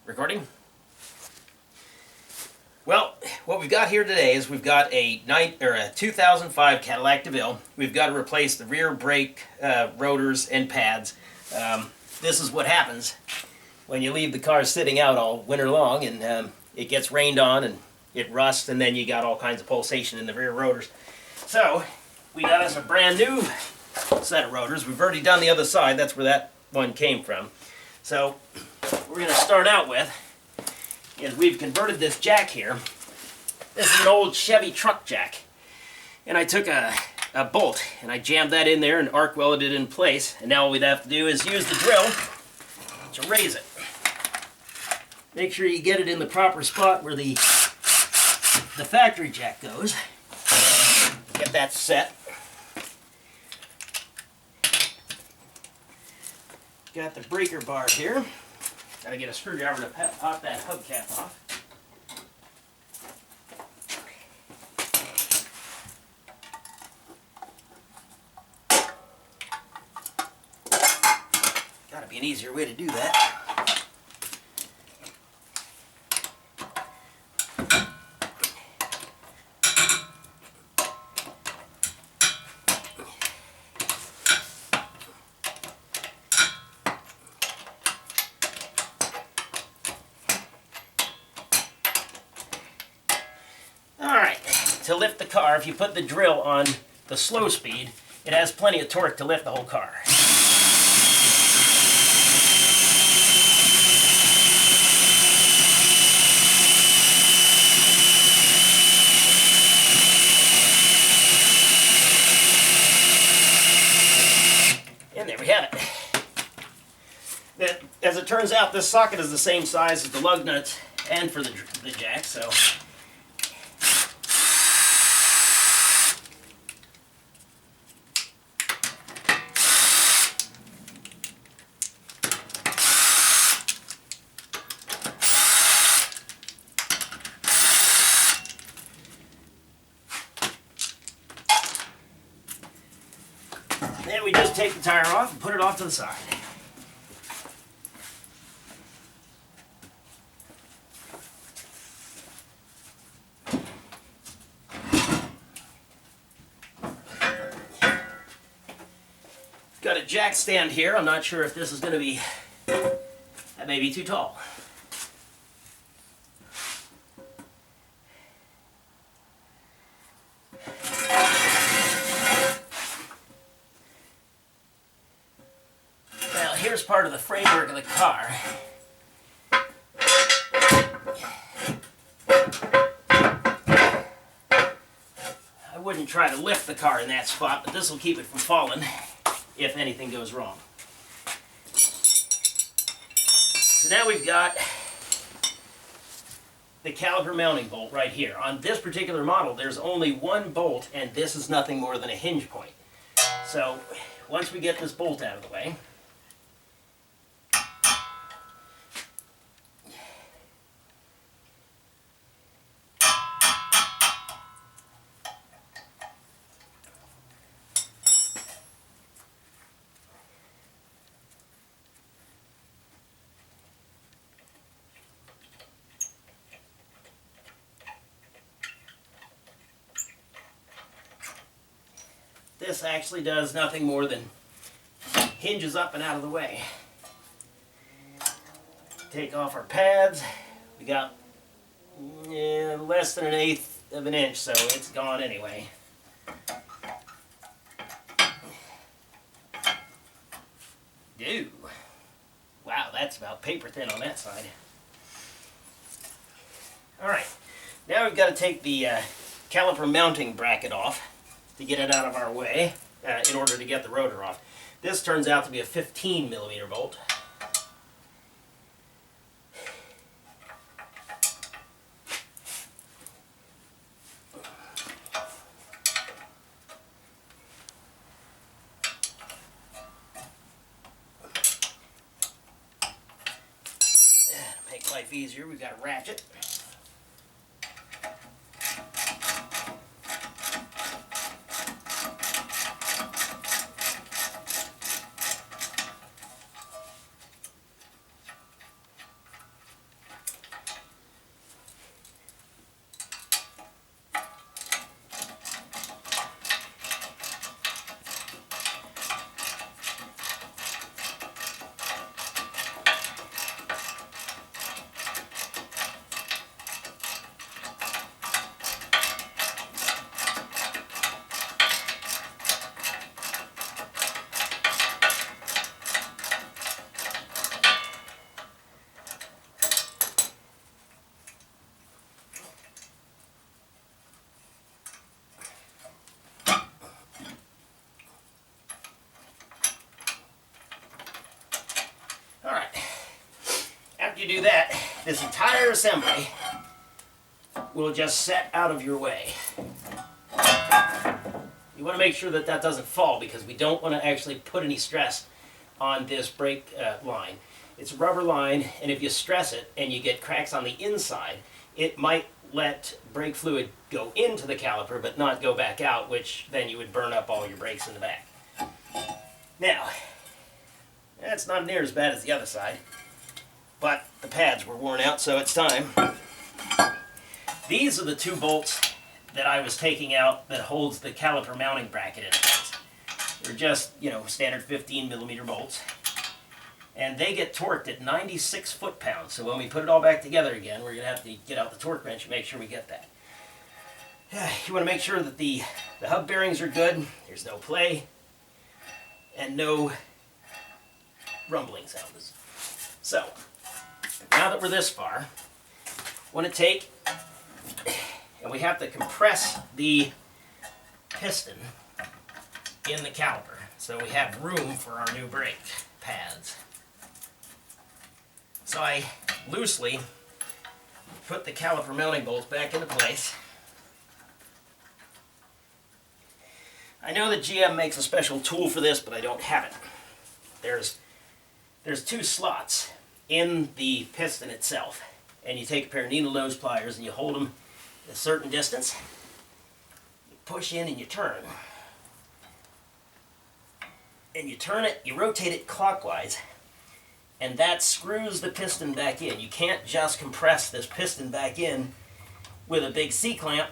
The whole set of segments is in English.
Recording? Well, what we've got here today is we've got a 2005 Cadillac Deville. We've got to replace the rear brake rotors and pads. This is what happens when you leave the car sitting out all winter long and it gets rained on and it rusts, and then you got all kinds of pulsation in the rear rotors. So we got us a brand new set of rotors. We've already done the other side. That's where that one came from. So what we're going to start out with is we've converted this jack here. This is an old Chevy truck jack. And I took a bolt and I jammed that in there and arc welded it in place. And now all we'd have to do is use the drill to raise it. Make sure you get it in the proper spot where the factory jack goes. Get that set. Got the breaker bar here. Gotta get a screwdriver to pop that hubcap off. Gotta be an easier way to do that. To lift the car, if you put the drill on the slow speed, it has plenty of torque to lift the whole car. And there we have it. As it turns out, this socket is the same size as the lug nuts and for the jack, so then we just take the tire off and put it off to the side. Got a jack stand here. I'm not sure if this is going to be, that may be too tall. Here's part of the framework of the car. I wouldn't try to lift the car in that spot, but this will keep it from falling if anything goes wrong. So now we've got the caliper mounting bolt right here. On this particular model, there's only one bolt, and this is nothing more than a hinge point. So once we get this bolt out of the way, this actually does nothing more than hinges up and out of the way. Take off our pads. We got less than 1/8 of an inch, so it's gone anyway. Dude, wow, that's about paper thin on that side. Alright, now we've got to take the caliper mounting bracket off to get it out of our way in order to get the rotor off. This turns out to be a 15mm bolt. To make life easier, we've got a ratchet. you do that, this entire assembly will just set out of your way. You want to make sure that that doesn't fall, because we don't want to actually put any stress on this brake line. It's a rubber line, and if you stress it and you get cracks on the inside, it might let brake fluid go into the caliper but not go back out, which then you would burn up all your brakes in the back. Now, that's not near as bad as the other side, but the pads were worn out, so it's time. These are the 2 bolts that I was taking out that holds the caliper mounting bracket in place. They're just, you know, standard 15mm bolts. And they get torqued at 96 foot-pounds. So when we put it all back together again, we're going to have to get out the torque wrench and make sure we get that. You want to make sure that the hub bearings are good, there's no play, and no rumbling sounds. So, now that we're this far, I want to take, and we have to compress the piston in the caliper so we have room for our new brake pads. So I loosely put the caliper mounting bolts back into place. I know that GM makes a special tool for this, but I don't have it. There's 2 slots in the piston itself, and you take a pair of needle nose pliers and you hold them a certain distance. You push in and you turn. And you turn it, you rotate it clockwise, and that screws the piston back in. You can't just compress this piston back in with a big C-clamp,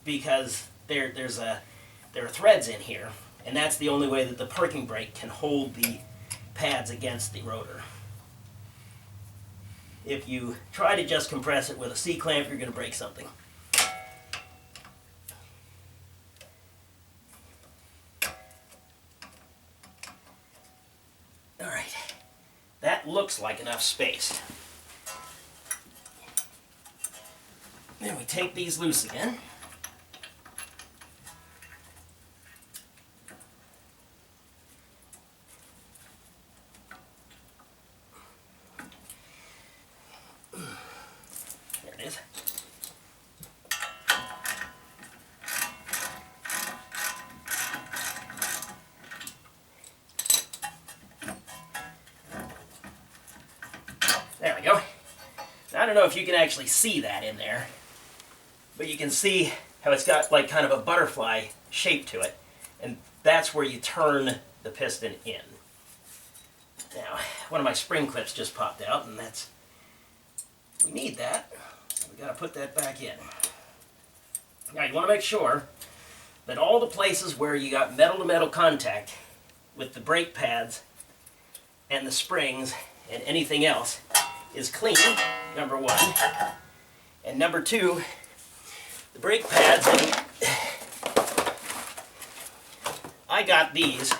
because there are threads in here, and that's the only way that the parking brake can hold the pads against the rotor. If you try to just compress it with a C-clamp, you're going to break something. Alright, that looks like enough space. Then we take these loose again. There it is. There we go. Now, I don't know if you can actually see that in there, but you can see how it's got like kind of a butterfly shape to it, and that's where you turn the piston in. Now, one of my spring clips just popped out, and we need that, so we got to put that back in. Now, you want to make sure that all the places where you got metal-to-metal contact with the brake pads and the springs and anything else is clean, number 1. And number 2, the brake pads, I got these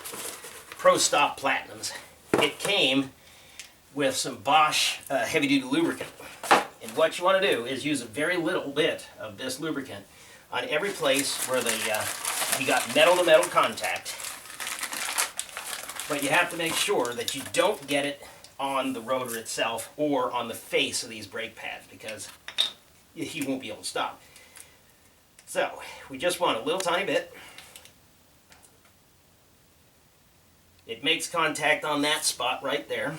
Pro Stop Platinums. It came with some Bosch heavy-duty lubricant. And what you want to do is use a very little bit of this lubricant on every place where you got metal-to-metal contact. But you have to make sure that you don't get it on the rotor itself or on the face of these brake pads, because you won't be able to stop. So, we just want a little tiny bit. It makes contact on that spot right there,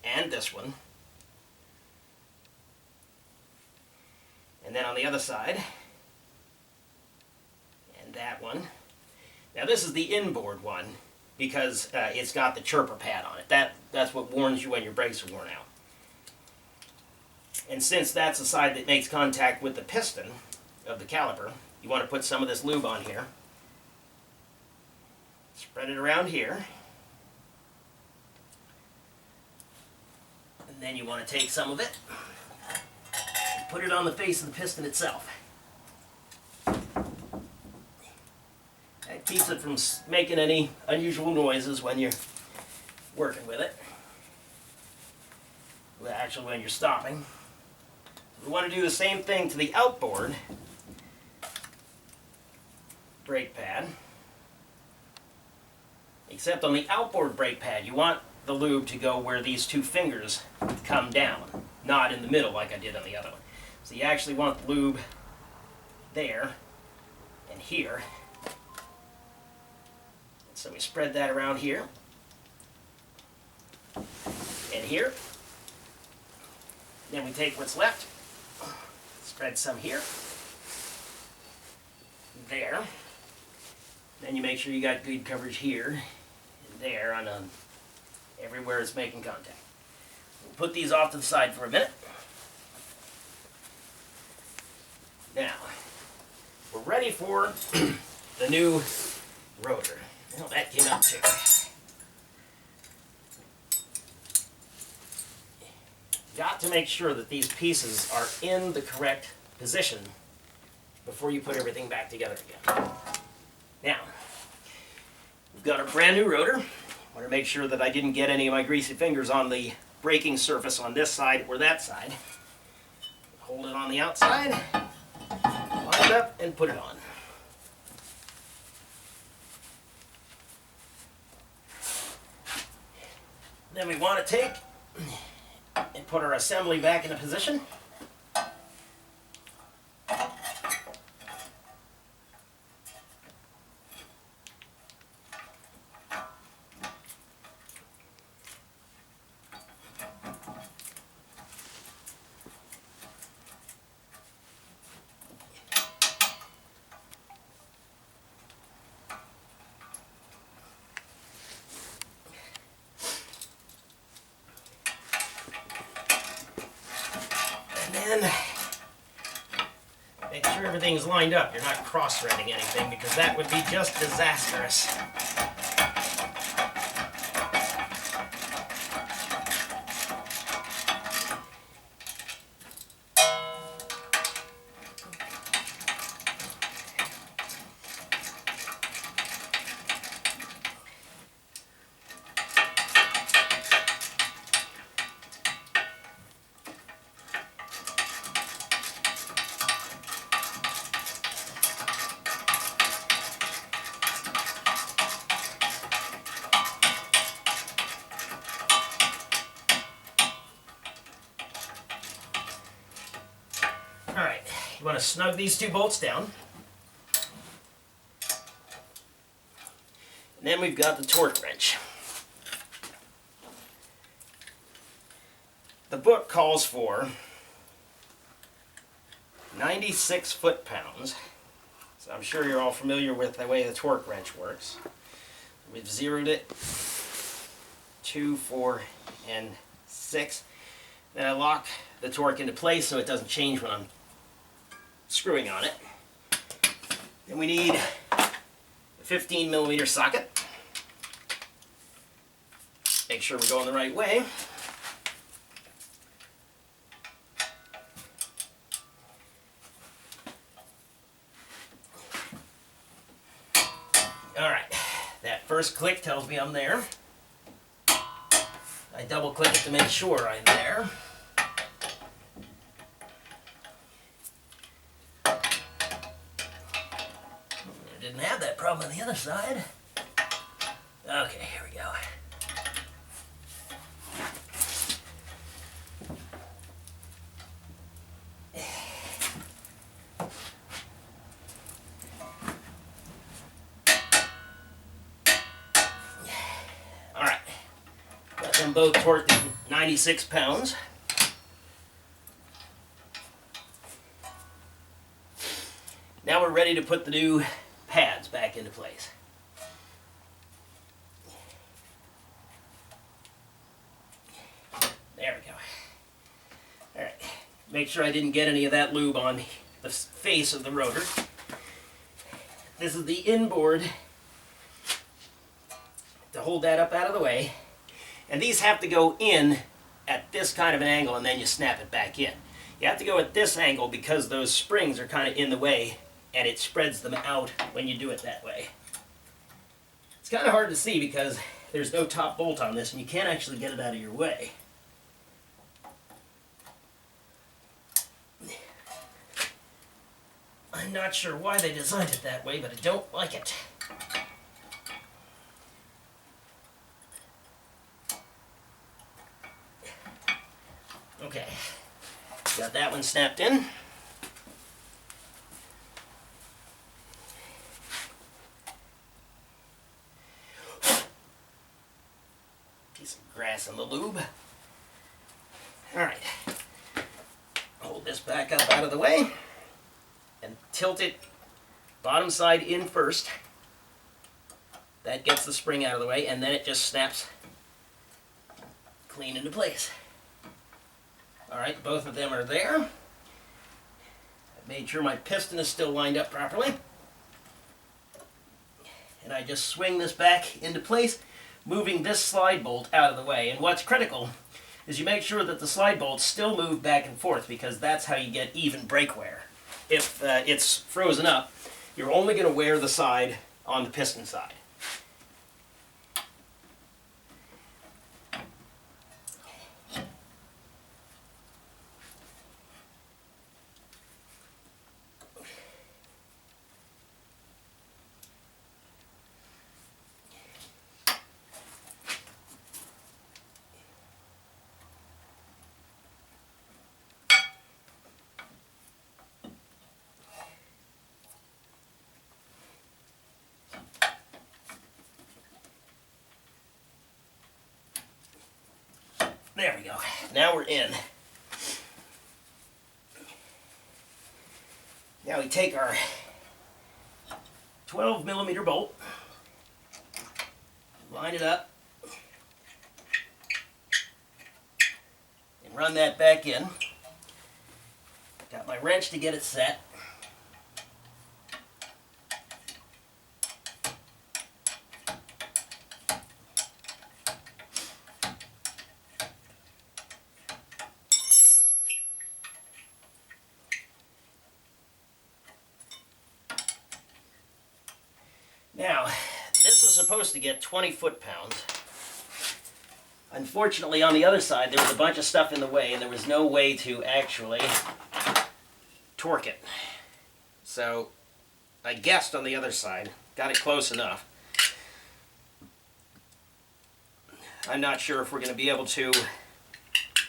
and this one. And then on the other side, and that one. Now this is the inboard one, because it's got the chirper pad on it. That's what warns you when your brakes are worn out. And since that's the side that makes contact with the piston of the caliper, you want to put some of this lube on here. Spread it around here. And then you want to take some of it and put it on the face of the piston itself. That keeps it from making any unusual noises when you're working with it. Well, actually, when you're stopping. We want to do the same thing to the outboard brake pad. Except on the outboard brake pad, you want the lube to go where these two fingers come down, not in the middle like I did on the other one. So you actually want the lube there and here. So we spread that around here and here. Then we take what's left, spread some here, there. Then you make sure you got good coverage here and there on everywhere it's making contact. We'll put these off to the side for a minute. Now, we're ready for the new rotor. Well, that came out too. Got to make sure that these pieces are in the correct position before you put everything back together again. Now, we've got a brand new rotor. I want to make sure that I didn't get any of my greasy fingers on the braking surface on this side or that side. Hold it on the outside, line it up, and put it on. Then we want to take and put our assembly back into position. And make sure everything's lined up. You're not cross-threading anything because that would be just disastrous. Alright, you want to snug these two bolts down. And then we've got the torque wrench. The book calls for 96 foot-pounds. So I'm sure you're all familiar with the way the torque wrench works. We've zeroed it, 2, 4, and 6. Then I lock the torque into place so it doesn't change when I'm screwing on it. Then we need a 15mm socket. Make sure we're going the right way. Alright, that first click tells me I'm there. I double click it to make sure I'm there. Didn't have that problem on the other side. Okay, here we go. Alright, got them both torqued at 96 pounds. Now we're ready to put the new pads back into place. There we go. Alright, make sure I didn't get any of that lube on the face of the rotor. This is the inboard to hold that up out of the way. And these have to go in at this kind of an angle and then you snap it back in. You have to go at this angle because those springs are kind of in the way and it spreads them out when you do it that way. It's kind of hard to see because there's no top bolt on this and you can't actually get it out of your way. I'm not sure why they designed it that way, but I don't like it. Okay, got that one snapped in. Piece of grass in the lube. Alright, hold this back up out of the way and tilt it bottom side in first. That gets the spring out of the way, and then it just snaps clean into place. Alright, both of them are there. I made sure my piston is still lined up properly. And I just swing this back into place, moving this slide bolt out of the way. And what's critical is you make sure that the slide bolts still move back and forth, because that's how you get even brake wear. If it's frozen up, you're only going to wear the side on the piston side. There we go. Now we're in. Now we take our 12mm bolt, line it up, and run that back in. Got my wrench to get it set. Now, this is supposed to get 20 foot-pounds. Unfortunately, on the other side, there was a bunch of stuff in the way, and there was no way to actually torque it. So, I guessed on the other side, got it close enough. I'm not sure if we're going to be able to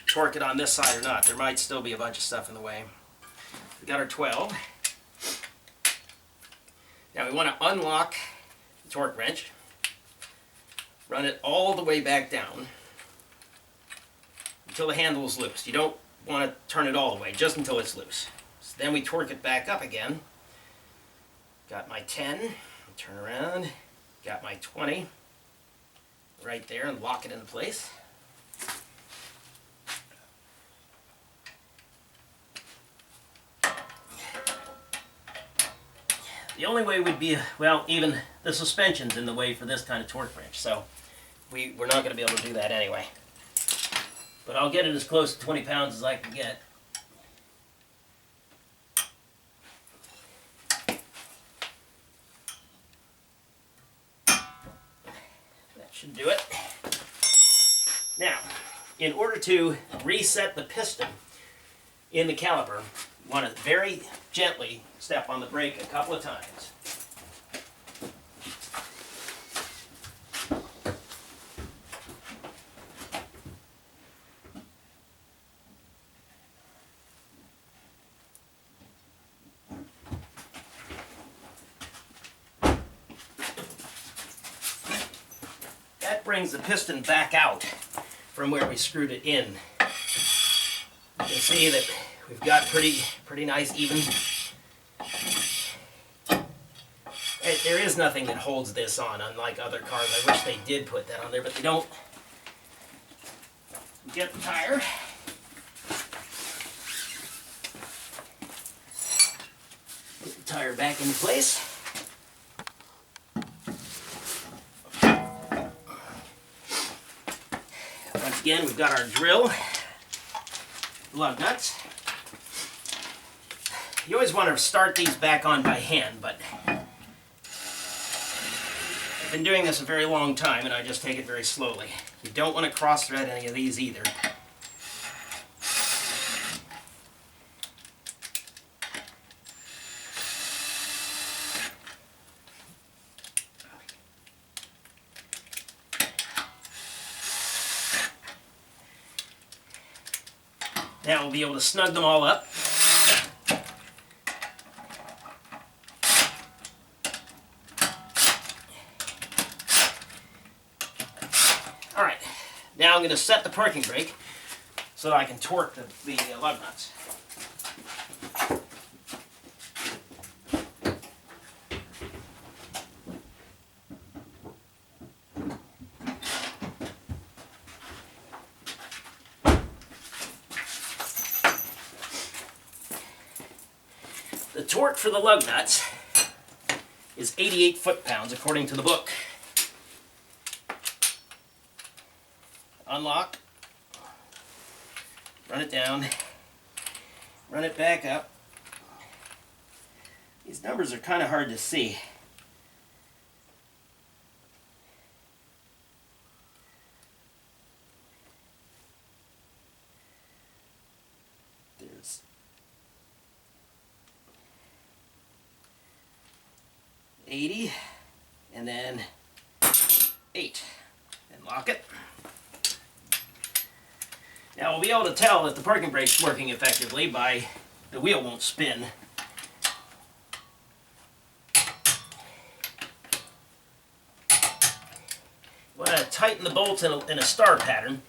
torque it on this side or not. There might still be a bunch of stuff in the way. We got our 12. Now we want to unlock the torque wrench, run it all the way back down until the handle is loose. You don't want to turn it all the way, just until it's loose. So then we torque it back up again. Got my 10, turn around, got my 20 right there, and lock it into place. The only way would be, well, even the suspension's in the way for this kind of torque wrench, so we're not going to be able to do that anyway. But I'll get it as close to 20 pounds as I can get. That should do it. Now, in order to reset the piston in the caliper, you want to very gently step on the brake a couple of times. That brings the piston back out from where we screwed it in. You can see that we've got pretty nice even. There is nothing that holds this on, unlike other cars. I wish they did put that on there, but they don't. Get the tire. Put the tire back into place. Once again, we've got our drill, lug nuts. You always want to start these back on by hand, but I've been doing this a very long time, and I just take it very slowly. You don't want to cross-thread any of these either. Now we'll be able to snug them all up. Alright, now I'm going to set the parking brake so that I can torque the lug nuts. The torque for the lug nuts is 88 foot-pounds according to the book. Unlock, run it down, run it back up. These numbers are kind of hard to see. There's 80, and then 8, and lock it. Now we'll be able to tell that the parking brake's working effectively by the wheel won't spin. You want to tighten the bolts in a star pattern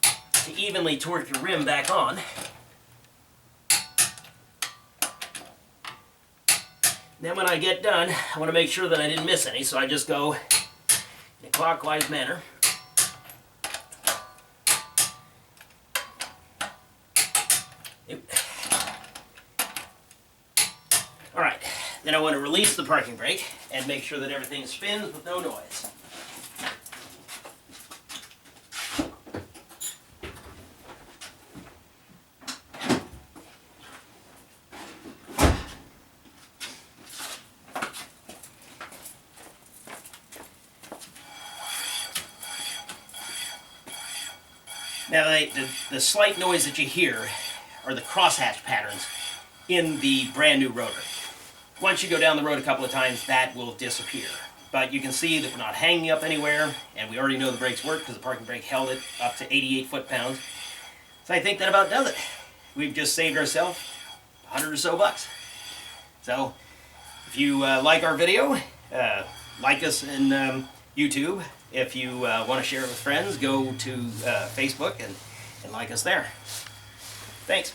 to evenly torque your rim back on. Then when I get done, I want to make sure that I didn't miss any, so I just go in a clockwise manner. Alright, then I want to release the parking brake and make sure that everything spins with no noise. Now the slight noise that you hear are the crosshatch patterns in the brand new rotor. Once you go down the road a couple of times, that will disappear. But you can see that we're not hanging up anywhere, and we already know the brakes work because the parking brake held it up to 88 foot-pounds. So I think that about does it. We've just saved ourselves $100 or so bucks. So if you like our video, like us in YouTube. If you want to share it with friends, go to Facebook and like us there. Thanks.